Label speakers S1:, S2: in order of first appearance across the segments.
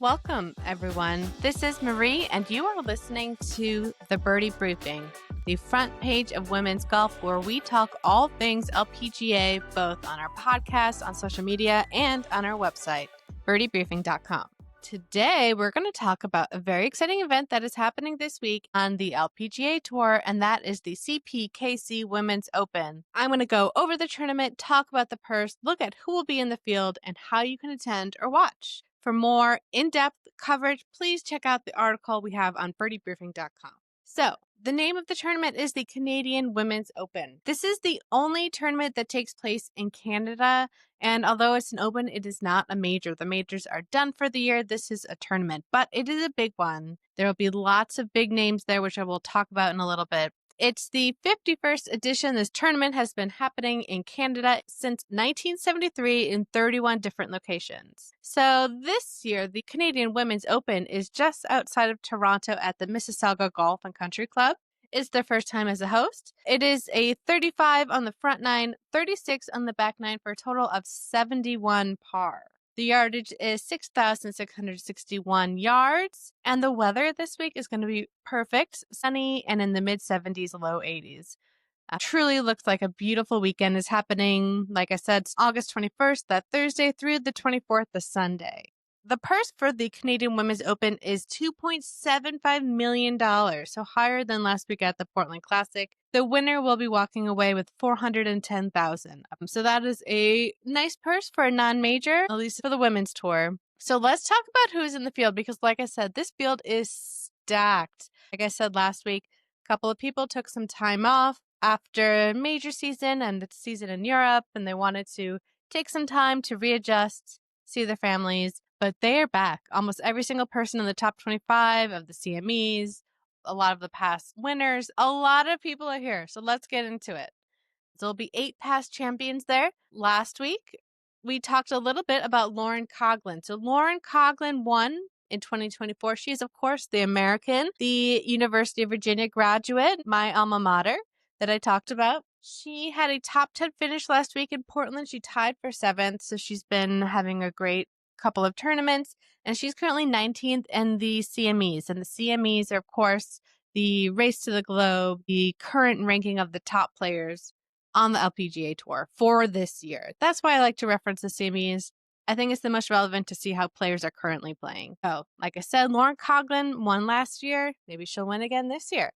S1: Welcome, everyone. This is Marie, and you are listening to the Birdie Briefing, the front page of women's golf, where we talk all things LPGA, both on our podcast, on social media, and on our website, birdiebriefing.com. Today, we're going to talk about a very exciting event that is happening this week on the LPGA Tour, and that is the CPKC Women's Open. I'm going to go over the tournament, talk about the purse, look at who will be in the field, and how you can attend or watch. For more in-depth coverage, please check out the article we have on birdiebriefing.com. So, the name of the tournament is the Canadian Women's Open. This is the only tournament that takes place in Canada, and although it's an open, it is not a major. The majors are done for the year. This is a tournament, but it is a big one. There will be lots of big names there, which I will talk about in a little bit. It's the 51st edition. This tournament has been happening in Canada since 1973 in 31 different locations. So this year, the Canadian Women's Open is just outside of Toronto at the Mississauga Golf Country Club. It's their first time as a host. It is a 35 on the front nine, 36 on the back nine for a total of 71 par. The yardage is 6,661 yards, and the weather this week is going to be perfect, sunny, and in the mid-70s, low 80s. Truly looks like a beautiful weekend is happening. Like I said, August 21st, that Thursday, through the 24th, the Sunday. The purse for the Canadian Women's Open is $2.75 million, so higher than last week at the Portland Classic. The winner will be walking away with $410,000. So that is a nice purse for a non-major, at least for the women's tour. So let's talk about who's in the field, because like I said, this field is stacked. Like I said last week, a couple of people took some time off after major season and the season in Europe, and they wanted to take some time to readjust, see their families. But they are back. Almost every single person in the top 25 of the CMEs, a lot of the past winners, a lot of people are here. So let's get into it. There'll be 8 past champions there. Last week, we talked a little bit about Lauren Coughlin. So Lauren Coughlin won in 2024. She is, of course, the American, the University of Virginia graduate, my alma mater that I talked about. She had a top 10 finish last week in Portland. She tied for 7th. So she's been having a great couple of tournaments, and she's currently 19th in the CMEs. And the CMEs are, of course, the race to the globe, the current ranking of the top players on the LPGA Tour for this year. That's why I like to reference the CMEs. I think it's the most relevant to see how players are currently playing. So, like I said, Lauren Coughlin won last year. Maybe she'll win again this year.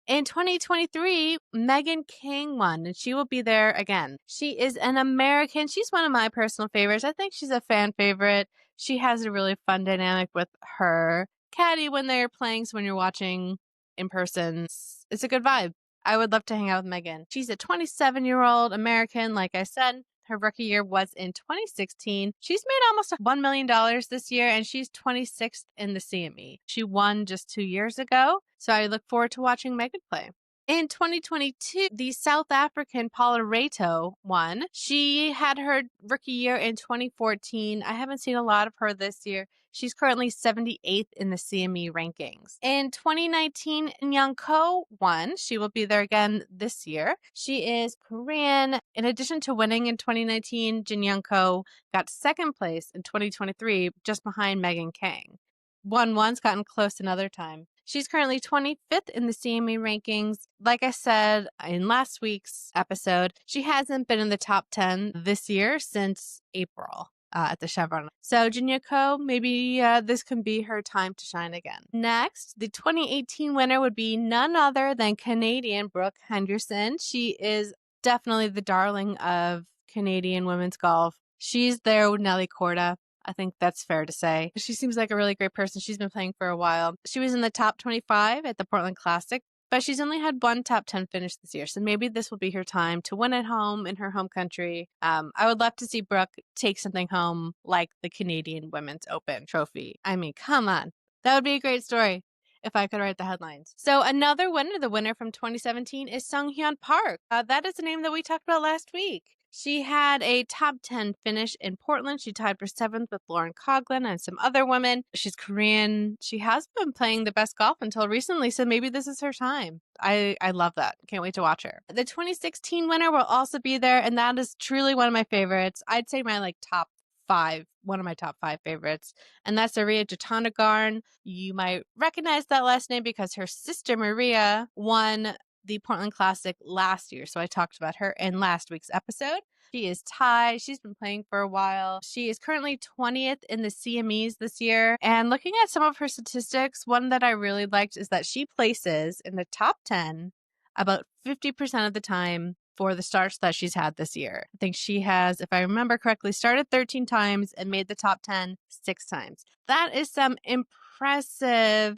S1: In 2023, Megan Khang won, and she will be there again. She is an American. She's one of my personal favorites. I think she's a fan favorite. She has a really fun dynamic with her caddy when they're playing. So when you're watching in person, it's a good vibe. I would love to hang out with Megan. She's a 27-year-old American, like I said. Her rookie year was in 2016. She's made almost $1 million this year, and she's 26th in the CME. She won just 2 years ago, so I look forward to watching Megan play. In 2022, the South African Paula Reto won. She had her rookie year in 2014. I haven't seen a lot of her this year. She's currently 78th in the CME rankings. In 2019, Jin Young Ko won. She will be there again this year. She is Korean. In addition to winning in 2019, Jin Young Ko got 2nd place in 2023, just behind Megan Khang. Won once, gotten close another time. She's currently 25th in the CME rankings. Like I said in last week's episode, she hasn't been in the top 10 this year since April at the Chevron. So Jin Young Ko, maybe this can be her time to shine again. Next, the 2018 winner would be none other than Canadian Brooke Henderson. She is definitely the darling of Canadian women's golf. She's there with Nelly Korda. I think that's fair to say. She seems like a really great person. She's been playing for a while. She was in the top 25 at the Portland Classic, but she's only had one top 10 finish this year. So maybe this will be her time to win at home in her home country. I would love to see Brooke take something home like the Canadian Women's Open trophy. I mean, come on. That would be a great story if I could write the headlines. So another winner, the winner from 2017, is Sunghyun Park. That is a name that we talked about last week. She had a top 10 finish in Portland. She tied for 7th with Lauren Coughlin and some other women. She's Korean. She has been playing the best golf until recently, so maybe this is her time. I love that. Can't wait to watch her. The 2016 winner will also be there, and that is truly one of my favorites. I'd say my top one of my top 5 favorites, and that's Ariya Jutanugarn. You might recognize that last name because her sister Maria won the Portland Classic last year. So I talked about her in last week's episode. She is Thai. She's been playing for a while. She is currently 20th in the CMEs this year. And looking at some of her statistics, one that I really liked is that she places in the top 10 about 50% of the time for the starts that she's had this year. I think she has, if I remember correctly, started 13 times and made the top 10 6 times. That is some impressive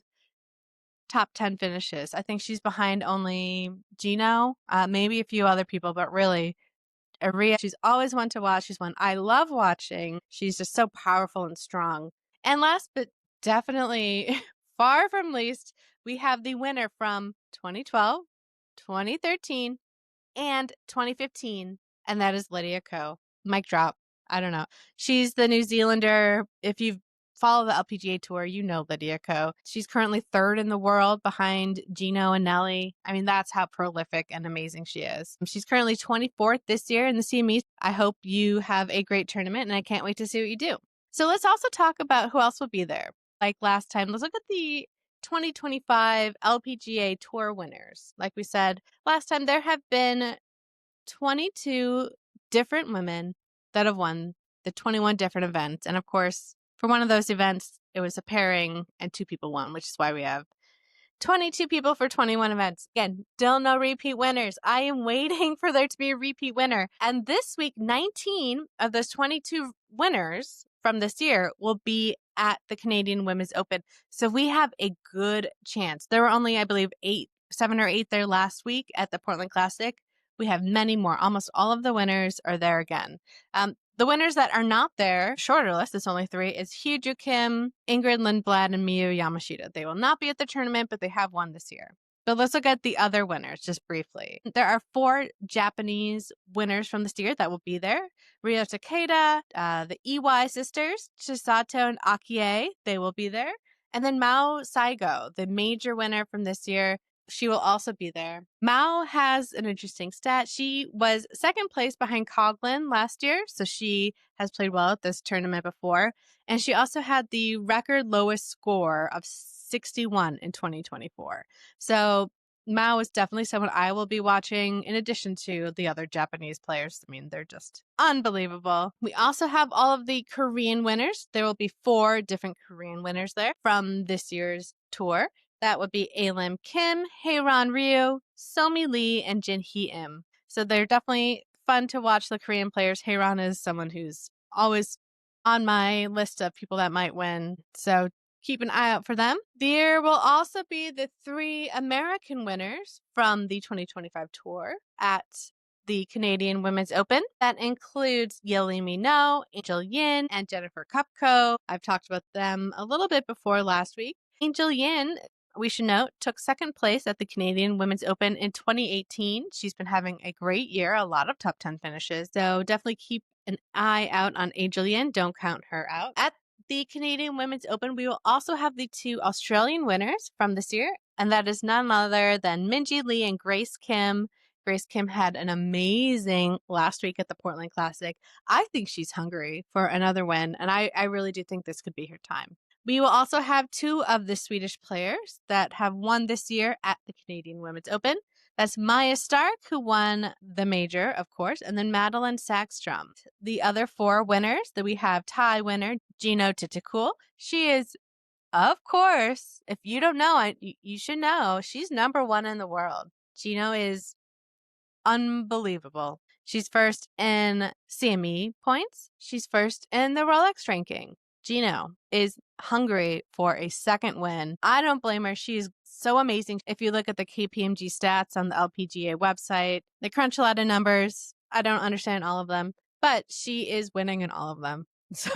S1: top 10 finishes. I think she's behind only Jeeno, maybe a few other people, but really Ariya, she's always one to watch. She's one I love watching. She's just so powerful and strong. And last but definitely far from least, we have the winner from 2012, 2013, and 2015, and that is Lydia Ko. Mic drop. I don't know. She's the New Zealander. If you've followed the LPGA Tour, you know Lydia Ko. She's currently 3rd in the world behind Jeeno and Nelly. I mean, that's how prolific and amazing she is. She's currently 24th this year in the CME. I hope you have a great tournament, and I can't wait to see what you do. So let's also talk about who else will be there. Like last time, let's look at the 2025 LPGA Tour winners. Like we said last time, there have been 22 different women that have won the 21 different events. And of course, for one of those events, it was a pairing and 2 people won, which is why we have 22 people for 21 events. Again, still no repeat winners. I am waiting for there to be a repeat winner. And this week, 19 of those 22 winners from this year will be at the Canadian Women's Open. So we have a good chance. There were only, I believe, 7 or 8 there last week at the Portland Classic. We have many more. Almost all of the winners are there again. The winners that are not there, shorter list, it's only 3, is Hyo Kim, Ingrid Lindblad, and Miyu Yamashita. They will not be at the tournament, but they have won this year. But let's look at the other winners just briefly. There are 4 Japanese winners from this year that will be there. Ryota Takeda, the Iwai sisters, Chisato and Akie, they will be there. And then Mao Saigo, the major winner from this year, she will also be there. Mao has an interesting stat. She was 2nd place behind Coughlin last year, so she has played well at this tournament before. And she also had the record lowest score of 61 in 2024. So Mao is definitely someone I will be watching in addition to the other Japanese players. I mean, they're just unbelievable. We also have all of the Korean winners. There will be 4 different Korean winners there from this year's tour. That would be Alim Kim, Haeron Ryu, Somi Lee, and Jin Hee-im. So they're definitely fun to watch, the Korean players. Haeron is someone who's always on my list of people that might win. So keep an eye out for them. There will also be the 3 American winners from the 2025 tour at the Canadian Women's Open. That includes Yeolee Mino, Angel Yin, and Jennifer Kupko. I've talked about them a little bit before last week. Angel Yin, we should note, took 2nd place at the Canadian Women's Open in 2018. She's been having a great year, a lot of top 10 finishes. So definitely keep an eye out on Angel Yin. Don't count her out. At the Canadian Women's Open, we will also have the 2 Australian winners from this year, and that is none other than Minjee Lee and Grace Kim. Grace Kim had an amazing last week at the Portland Classic. I think she's hungry for another win, and I really do think this could be her time. We will also have 2 of the Swedish players that have won this year at the Canadian Women's Open. That's Maya Stark, who won the major, of course, and then Madeline Sackstrom. The other 4 winners that we have, Thai winner Jeeno Thitikul. She is, of course, if you don't know, you should know, she's number 1 in the world. Jeeno is unbelievable. She's 1st in CME points. She's 1st in the Rolex ranking. Jeeno is hungry for a 2nd win. I don't blame her. She's so amazing. If you look at the KPMG stats on the LPGA website, they crunch a lot of numbers. I don't understand all of them, but she is winning in all of them. So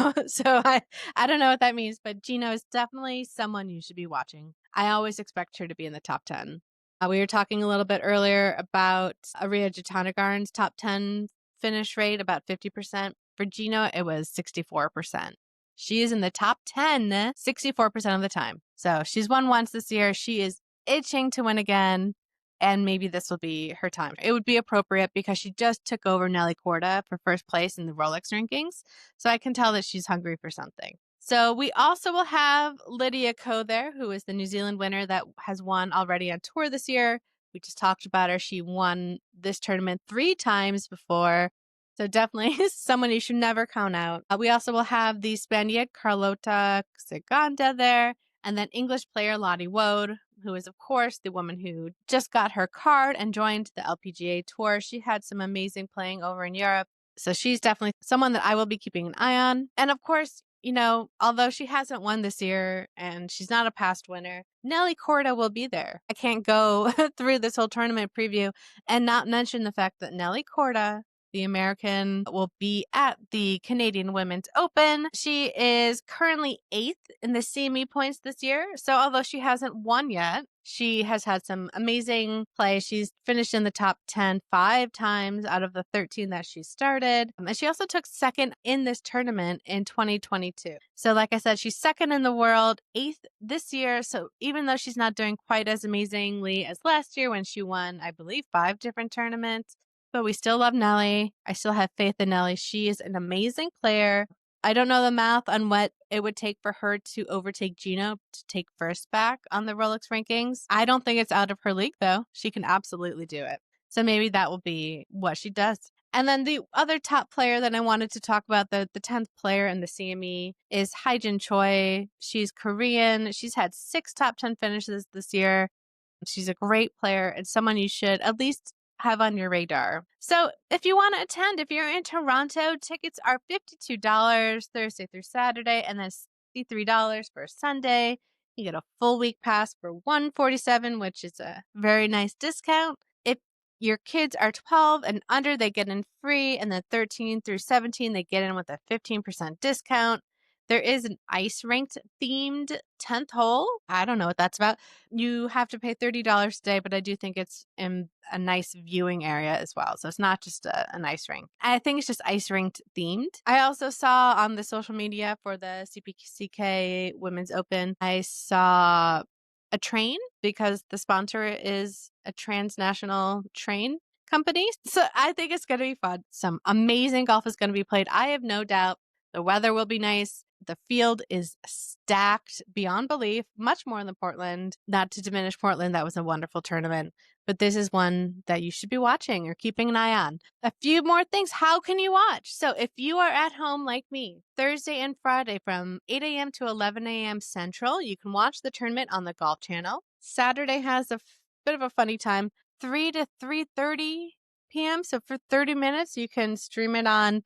S1: I don't know what that means, but Jeeno is definitely someone you should be watching. I always expect her to be in the top 10. We were talking a little bit earlier about Ariya Jutanugarn's top 10 finish rate, about 50%. For Jeeno, it was 64%. She is in the top 10 64% of the time. So she's won once this year. She is itching to win again. and maybe this will be her time. It would be appropriate because she just took over Nelly Korda for first place in the Rolex rankings. So I can tell that she's hungry for something. So we also will have Lydia Ko there, who is the New Zealand winner that has won already on tour this year. We just talked about her. She won this tournament 3 times before. So definitely someone you should never count out. We also will have the Spaniard Carlota Segunda there, and then English player Lottie Wood, who is, of course, the woman who just got her card and joined the LPGA Tour. She had some amazing playing over in Europe. So she's definitely someone that I will be keeping an eye on. And of course, you know, although she hasn't won this year and she's not a past winner, Nelly Korda will be there. I can't go through this whole tournament preview and not mention the fact that Nelly Korda, the American, will be at the Canadian Women's Open. She is currently 8th in the CME points this year. So although she hasn't won yet, she has had some amazing play. She's finished in the top 10 5 times out of the 13 that she started. And she also took second in this tournament in 2022. So like I said, she's second in the world, 8th this year. So even though she's not doing quite as amazingly as last year when she won, I believe, 5 different tournaments, but we still love Nelly. I still have faith in Nelly. She is an amazing player. I don't know the math on what it would take for her to overtake Jeeno to take first back on the Rolex rankings. I don't think it's out of her league, though. She can absolutely do it. So maybe that will be what she does. And then the other top player that I wanted to talk about, the 10th player in the CME, is Jin Choi. She's Korean. She's had 6 top 10 finishes this year. She's a great player and someone you should at least have on your radar. So if you want to attend, if you're in Toronto, tickets are $52 Thursday through Saturday and then $63 for Sunday. You get a full week pass for $147, which is a very nice discount. If your kids are 12 and under, they get in free, and then 13 through 17, they get in with a 15% discount. There is an ice ranked themed 10th hole. I don't know what that's about. You have to pay $30 a day, but I do think it's in a nice viewing area as well. So it's not just an ice rink. I think it's just ice ranked themed. I also saw on the social media for the CPKC Women's Open, I saw a train because the sponsor is a transnational train company. So I think it's going to be fun. Some amazing golf is going to be played. I have no doubt the weather will be nice. The field is stacked beyond belief, much more than Portland. Not to diminish Portland, that was a wonderful tournament. But this is one that you should be watching or keeping an eye on. A few more things. How can you watch? So if you are at home like me, Thursday and Friday from 8 a.m. to 11 a.m. Central, you can watch the tournament on the Golf Channel. Saturday has a bit of a funny time, 3 to 3:30 p.m. So for 30 minutes, you can stream it on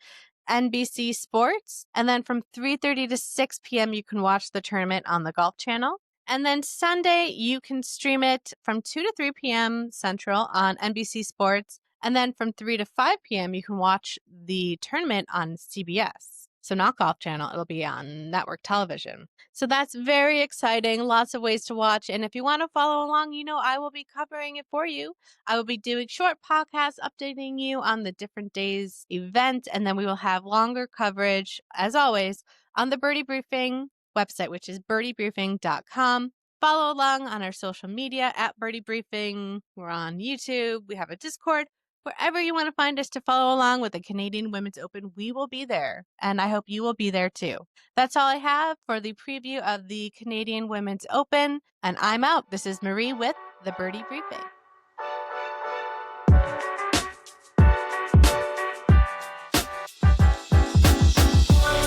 S1: NBC Sports. And then from 3:30 to 6 p.m., you can watch the tournament on the Golf Channel. And then Sunday, you can stream it from 2 to 3 p.m. Central on NBC Sports. And then from 3 to 5 p.m., you can watch the tournament on CBS. So not Golf Channel, it'll be on network television. So that's very exciting. Lots of ways to watch. And if you want to follow along, you know, I will be covering it for you. I will be doing short podcasts, updating you on the different days' event. And then we will have longer coverage, as always, on the Birdie Briefing website, which is birdiebriefing.com. Follow along on our social media at Birdie Briefing. We're on YouTube. We have a Discord. Wherever you want to find us to follow along with the Canadian Women's Open, we will be there. And I hope you will be there too. That's all I have for the preview of the Canadian Women's Open. And I'm out. This is Marie with the Birdie Briefing.